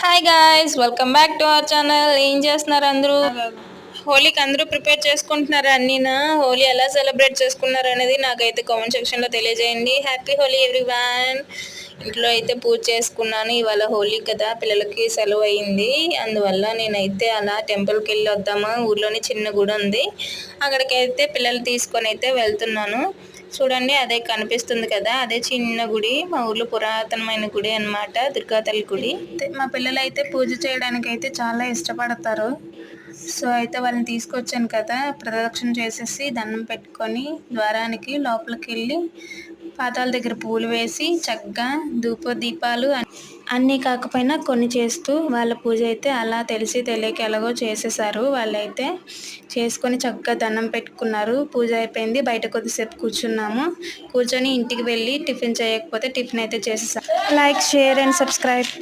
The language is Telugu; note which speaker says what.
Speaker 1: Hi guys, welcome back to our channel. ఏం చేస్తున్నారు అందరూ? హోలీకి అందరూ ప్రిపేర్ చేసుకుంటున్నారు. అన్నీనా హోలీ ఎలా సెలబ్రేట్ చేసుకున్నారు అనేది నాకైతే కామెంట్ సెక్షన్లో తెలియజేయండి. Happy Holi everyone. ఇంట్లో అయితే పూజ చేసుకున్నాను. ఇవాళ హోలీ కదా, పిల్లలకి సెలవు అయింది. అందువల్ల నేనైతే అలా టెంపుల్కి వెళ్ళి వద్దామా, ఊర్లోనే చిన్న గుడి ఉంది, అక్కడికైతే పిల్లలు తీసుకొని అయితే వెళ్తున్నాను. చూడండి, అదే కనిపిస్తుంది కదా, అదే చిన్న గుడి, మా ఊర్లో పురాతనమైన గుడి అన్నమాట, దుర్గాతల్లి గుడి. మా పిల్లలు అయితే పూజ చేయడానికి అయితే చాలా ఇష్టపడతారు. సో అయితే వాళ్ళని తీసుకొచ్చాను కదా, ప్రదక్షిణ చేసేసి దండం పెట్టుకొని ద్వారానికి లోపలికి వెళ్ళి పాదాల దగ్గర పూలు వేసి చక్కగా ధూప దీపాలు అన్నీ కాకపోయినా కొన్ని చేస్తూ వాళ్ళ పూజ అయితే అలా తెలిసి తెలియక ఎలాగో చేసేసారు. వాళ్ళైతే చేసుకొని చక్కగా దండం పెట్టుకున్నారు. పూజ అయిపోయింది, బయట కొద్దిసేపు కూర్చున్నాము. కూర్చొని ఇంటికి వెళ్ళి టిఫిన్ చేయకపోతే టిఫిన్ అయితే చేసేసాం. Like, share and subscribe.